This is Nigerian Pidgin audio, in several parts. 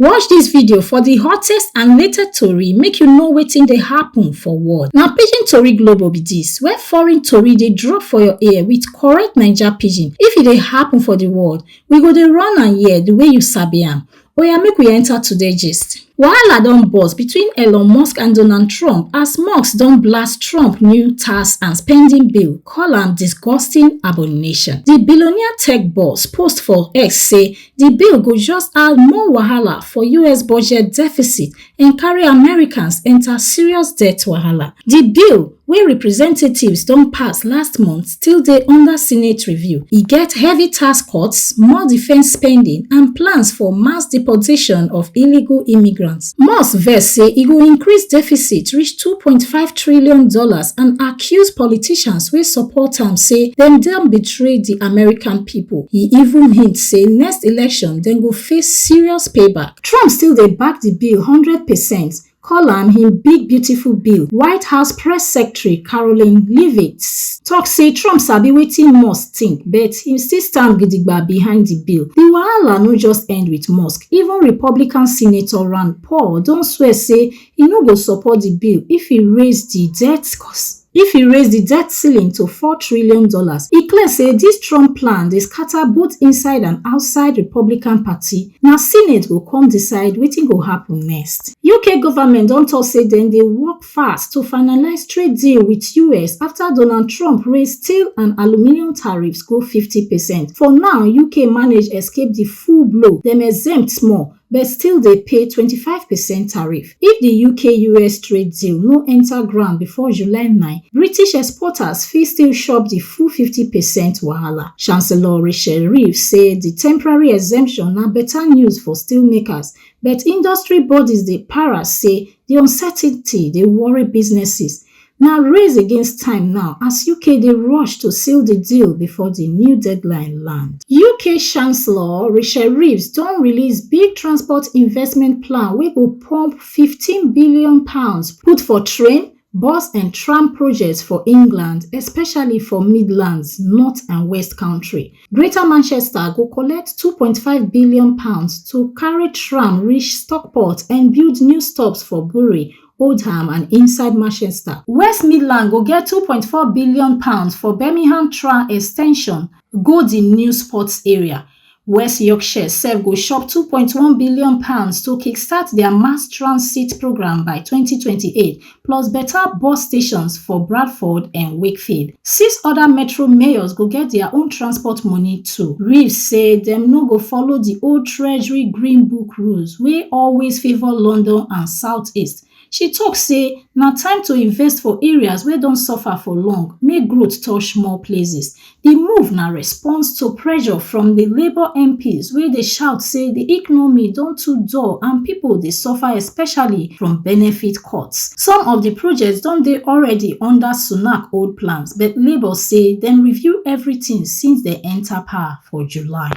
Watch this video for the hottest and latest tori make you know wetin dey happen for world. Na Pidgin Tori Global be dis, where foreign tori dey drop for your ear with correct Naija pidgin. If e dey happen for the world, we go dey run am here the way you sabi am. Oya make we enter today gist. Wahala don burst between Elon Musk and Donald Trump as Musk don blast Trump new tax and spending bill, call am disgusting abomination. The billionaire tech boss post for X say the bill go just add more wahala for US budget deficit and carry Americans enter serious debt wahala. The bill wey representatives don pass last month still dey under Senate review. E get heavy tax cuts, more defense spending and plans for mass deportation of illegal immigrants. Musk vex say e go increase deficit reach $2.5 trillion and accuse politicians wey support am say dem don betray the American people. E even hint say next election dem go face serious payback. Trump still dey back the bill 100%. Call am him big beautiful bill. White House Press Secretary Caroline Leavitt talk say Trump sabi wetin Musk think, but him still stand gidigba behind the bill. The wahala no just end with Musk. Even Republican Senator Rand Paul don swear say he no go support the bill if he raise the debt ceiling to $4 trillion. E clear say dis Trump plan dey scatter both inside and outside Republican Party. Na Senate go come decide wetin go happen next. UK government don talk say dem dey work fast to finalize trade deal with US after Donald Trump raise steel and aluminium tariffs go 50%. For now, UK manage escape the full blow. Dem exempt small, but still dey pay 25% tariff. If the UK-US trade deal no enter ground before July 9, British exporters fit still chop the full 50% wahala. Chancellor Rachel Reeves say the temporary exemption na better news for steelmakers, but industry bodies dey para say the uncertainty dey worry businesses. Na race against time now as UK dey rush to seal the deal before the new deadline land. UK Chancellor Rachel Reeves don release big transport investment plan wey go pump £15 billion put for train, bus and tram projects for England, especially for Midlands, North and West Country. Greater Manchester go collect £2.5 billion to carry tram reach Stockport and build new stops for Bury, Oldham and inside Manchester. West Midland go get £2.4 billion for Birmingham tram extension go the new sports area. West Yorkshire sef go chop £2.1 billion to kickstart their mass transit program by 2028, plus better bus stations for Bradford and Wakefield. 6 other metro mayors go get their own transport money too. Reeves say dem no go follow the old Treasury Green Book rules wey always favour London and South East. She talk say na time to invest for areas wey don suffer for long, make growth touch more places. The move na response to pressure from the Labour MPs wey dey shout say the economy don too dull and people dey suffer especially from benefit cuts. Some of the projects don dey already under Sunak old plans, but Labour say dem review everything since dem enter power for July.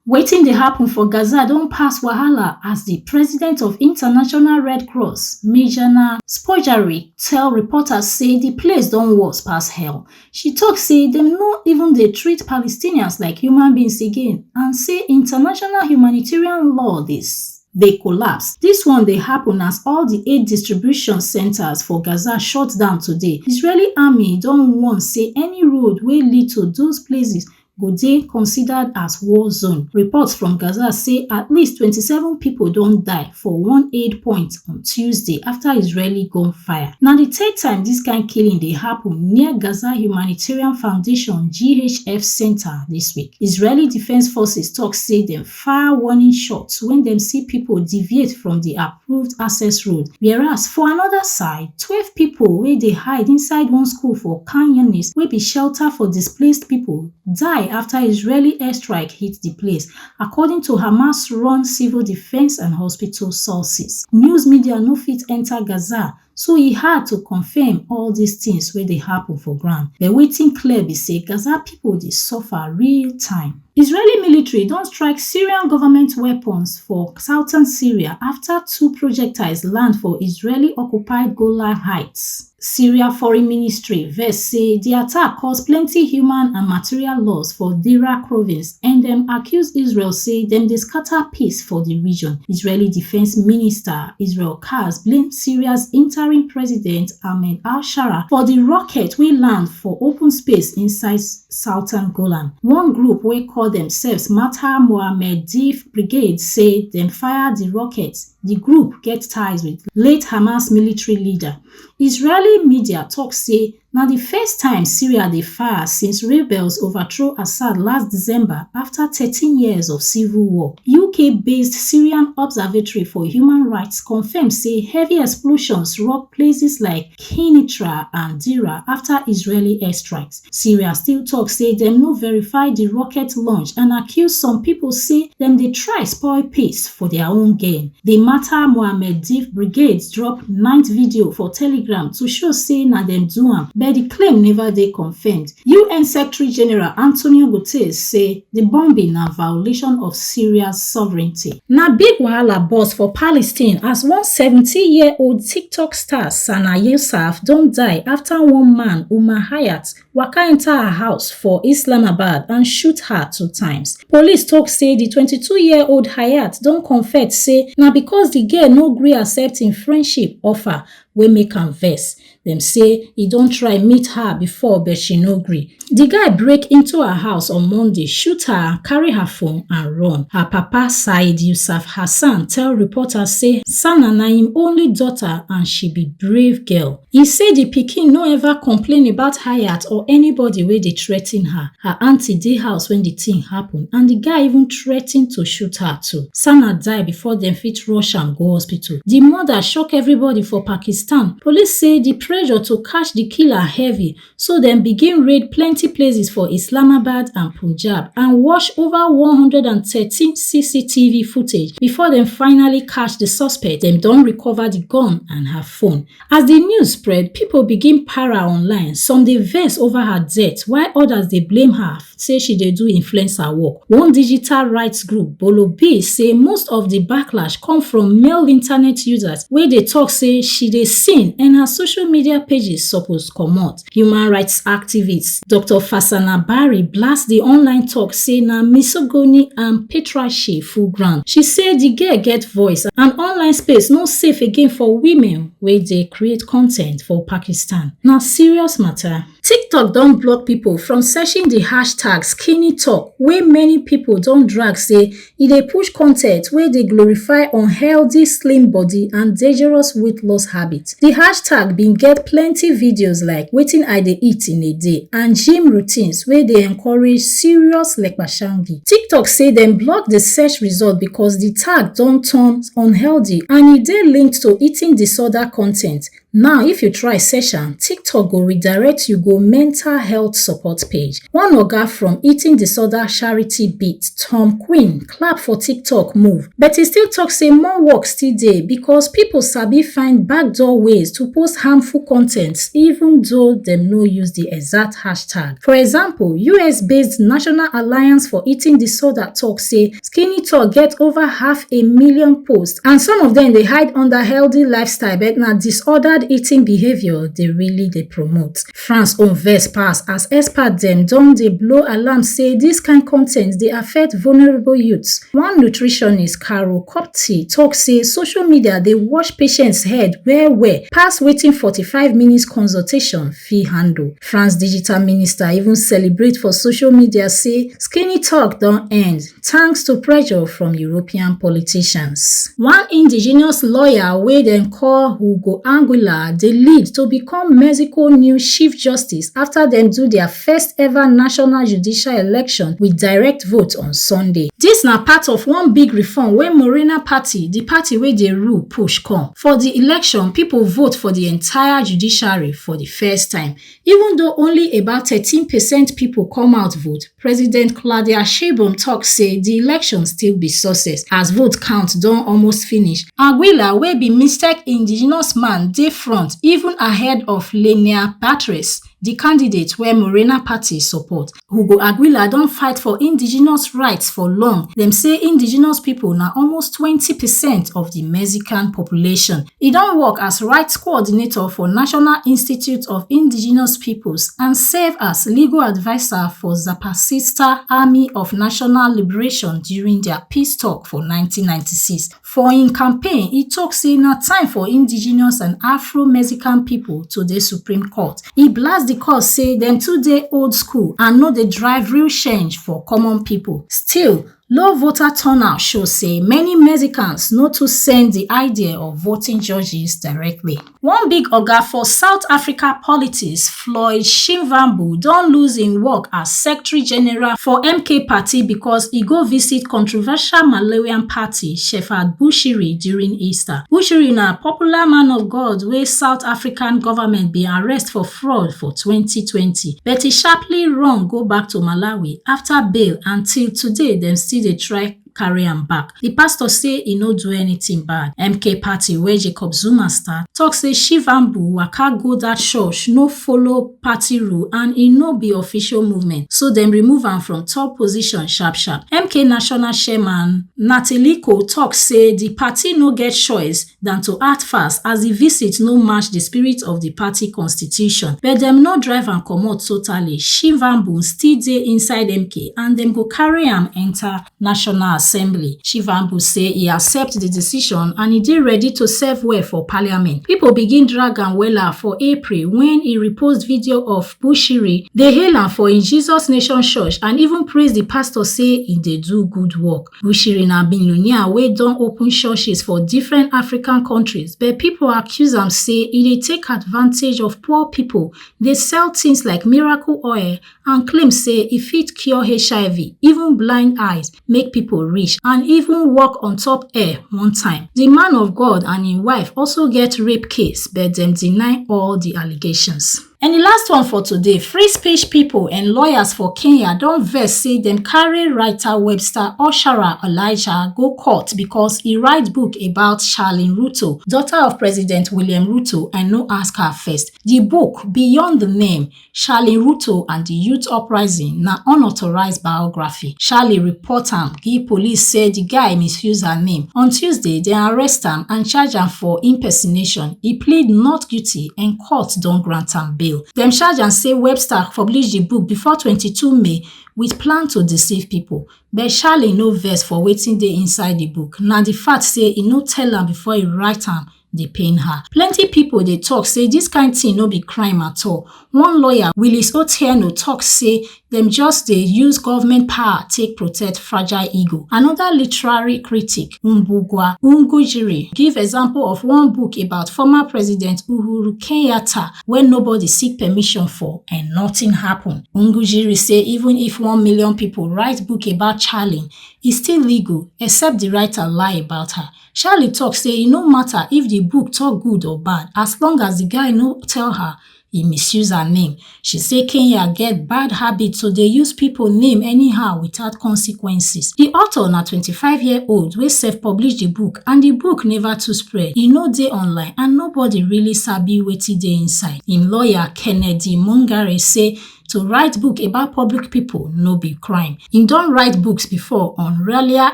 Wetin dey happen for Gaza don pass wahala as the president of International Red Cross, Majana Spojari, tell reporters say the place don worse pass hell. She talk say dem no even dey treat Palestinians like human beings again and say international humanitarian law dey collapse. Dis one dey happen as all the aid distribution centers for Gaza shut down today. Israeli army don warn say any road wey lead to those places go dey considered as war zone. Reports from Gaza say at least 27 people don die for one aid point on Tuesday after Israeli gunfire. Na the third time this kind killing dey happen near Gaza Humanitarian Foundation GHF Center this week. Israeli Defense Forces talk say dem fire warning shots when dem see people deviate from the approved access road, whereas for another side, 12 people wey dey hide inside one school for Khan Yunis wey be shelter for displaced people die after Israeli airstrike hit the place, according to Hamas-run civil defense and hospital sources. News media no fit enter Gaza so e hard to confirm all these things wey dey happen for ground. But wetin clear be say Gaza pipo dey suffer real time. Israeli military don strike Syrian government weapons for Southern Syria after 2 projectiles land for Israeli-occupied Golan Heights. Syria Foreign Ministry vex say di attack cause plenty human and material loss for Dera province and dem accuse Israel say dem dey scatter peace for di region. Israeli Defense Minister Israel Katz blame Syria's interim president Ahmed al-Shara for di rocket wey land for open space inside southern Golan. One group wey call themselves Mata Mohammed Deif Brigade say dem fire di rockets. The group get ties with late Hamas military leader. Israeli media tok say na the first time Syria dey fire since rebels overthrow Assad last December after 13 years of civil war. UK-based Syrian Observatory for Human Rights confirm say heavy explosions rock places like Kinitra and Dera after Israeli airstrikes. Syria still tok say dem no verify the rocket launch and accuse some people say dem dey try spoil peace for their own gain. The Mata Mohammed Deif Brigade drop 9th video for Telegram to show say na dem do am, but the claim never dey confirmed. UN Secretary General Antonio Guterres say the bombing na violation of Syria's sovereignty. Na big wahala burst for Palestine as one 70-year-old TikTok star Sana Yousaf don die after one man, Umar Hayat, waka enter her house for Islamabad and shoot her 2 times. Police talk say the 22-year-old Hayat don confess say na because the girl no gree accept im friendship offer wey make am vex. Dem say he don try meet her before but she no gree. The guy break into her house on Monday, shoot her, carry her phone and run. Her papa Said Yusuf Hassan tell reporters say Sana na im only daughter and she be brave girl. He say the pikin no ever complain about Hayat or anybody wey dey threaten her. Her auntie dey house when the thing happen and the guy even threaten to shoot her too. Sana die before dem fit rush am go hospital. The mother shock everybody for Pakistan. Police say the pressure to catch the killer heavy, so dem begin raid plenty places for Islamabad and Punjab and watch over 113 CCTV footage before dem finally catch the suspect. Dem don recover the gun and her phone. As the news spread, people begin para online. Some dey vex over her death, while others dey blame her, say she dey do influencer work. One digital rights group, Bolo B, say most of the backlash come from male internet users wey dey talk say she dey sin and her social media pages suppose comot. Human rights activist Dr. Fasana Bari blast the online talk say na misogyny and patriarchy full ground. She say the girl get voice and online space no safe again for women wey dey create content for Pakistan. Na serious matter. TikTok don block people from searching the hashtag skinny talk wey many people don drag say e dey push content wey dey glorify unhealthy slim body and dangerous weight loss habits. The hashtag bin get plenty videos like wetin I dey eat in a day and gym routines wey dey encourage serious lekpashangi. TikTok say dem block the search result because the tag don turn unhealthy and e dey linked to eating disorder content. Now, if you try search am, TikTok go redirect you go mental health support page. One oga from Eating Disorder Charity Beat, Tom Quinn, clap for TikTok move, but he still talk say more work still dey because people sabi find backdoor ways to post harmful content even though dem no use the exact hashtag. For example, US-based National Alliance for Eating Disorder talk say Skinny Talk get over 500,000 posts and some of them dey hide under healthy lifestyle but na disordered eating behavior they really dey promote. France own vex pass as experts dem don dey blow alarm say this kind content dey affect vulnerable youths. One nutritionist, Carol Copty, talk say social media dey wash patients' head well pass wetin 45 minutes consultation fit handle. France digital minister even celebrate for social media say Skinny Talk don end thanks to pressure from European politicians. One Indigenous lawyer wey dem call Hugo Aguilar dey lead to become Mexico new Chief Justice after dem do their first ever national judicial election with direct vote on Sunday. This na part of one big reform wey Morena Party, the party wey dey rule, push come. For the election, people vote for the entire judiciary for the first time. Even though only about 13% people come out vote, President Claudia Sheinbaum talk say the election still be success as vote count don almost finish. Aguilar wey be mistake Indigenous man dey front even ahead of Lenia Batres, the candidate wey Morena party support. Hugo Aguilar don fight for indigenous rights for long. Dem say indigenous people na almost 20% of the Mexican population. E don work as rights coordinator for National Institute of Indigenous Peoples and serve as legal advisor for Zapatista Army of National Liberation during their peace talk for 1996. For im campaign, e tok say na time for indigenous and Afro-Mexican people to dey Supreme Court. E blast the cause say dem too dey old school and no dey drive real change for common people. Still, low voter turnout show say many Mexicans no too send the idea of voting judges directly. One big oga for South Africa politics, Floyd Shivambu, don lose im work as Secretary General for MK Party because e go visit controversial Malawian party Shepherd Bushiri during Easter. Bushiri na popular man of God wey South African government bin arrest for fraud for 2020, but e sharply run go back to Malawi after bail. Until today, dem still dey try carry am back. The pastor say e no do anything bad. MK Party wey Jacob Zuma start talk say Shivambu waka go that church no follow party rule and e no be official movement, so dem remove am from top position sharp sharp. MK national chairman Natiliko talk say the party no get choice than to act fast as the visit no match the spirit of the party constitution, but dem no drive am comot totally. Shivambu still dey inside MK and dem go carry am enter National Assembly. Shivambu say he accept the decision and he dey ready to serve well for parliament. People begin drag am wella for April when he repost video of Bushiri dey hail am for in Jesus Nation Church and even praise the pastor say he dey do good work. Bushiri na billionaire wey don open churches for different African countries, but people accuse am say he dey take advantage of poor people, dey sell things like miracle oil and claim say e fit cure HIV, even blind eyes, make people rich, and even work on top air one time. The man of God and his wife also get rape case, but dem deny all the allegations. And the last one for today, free speech people and lawyers for Kenya don vex say dem carry writer Webster Oshara Elijah go court because he write book about Charlene Ruto, daughter of President William Ruto, and no ask her first. The book, Beyond the Name, Charlene Ruto and the Youth Uprising, na unauthorized biography. Charlie report am give police say the guy misuse her name. On Tuesday, they arrest am and charge am for impersonation. He plead not guilty and court don grant am bail. Dem charge am say Webster published the book before 22 May with plan to deceive people. But Charlie no vex for wetin dey inside the book. Na the fact say he no tell am before he write am dey pain her. Plenty people dey talk say this kind thing no be crime at all. One lawyer, Willis Otieno, talk say dem just dey use government power take protect fragile ego. Another literary critic, Mbugua Ngujiri, give example of one book about former President Uhuru Kenyatta wey nobody seek permission for and nothing happen. Ngujiri say even if 1 million people write book about Charlene, e still legal except the writer lie about her. Charlie talk say e no matter if the book talk good or bad as long as the guy no tell her he misuse her name. She say Kenya get bad habit so they use people name anyhow without consequences. The author na 25-year-old wey self-publish the book and the book never too spread. E no dey online and nobody really sabi wetin dey inside. Im lawyer Kennedy Mungare say to write book about public people no be crime. He don write books before on Ralia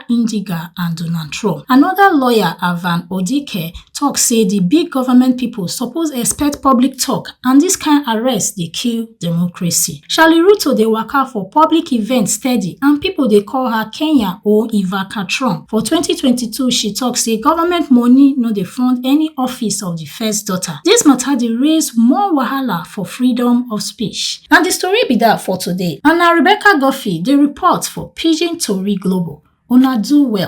Indiga and Donald Trump. Another lawyer, Avan Odike, talk say the big government people suppose expect public talk and this kind arrest dey kill democracy. Charlie Ruto dey waka for public events steady and people dey call her Kenya or Ivanka Trump. For 2022, she talk say government money no dey fund any office of the first daughter. This matter dey raise more wahala for freedom of speech. And the story be that for today. And na Rebecca Goffey dey report for Pidgin Tori Global. Una do well.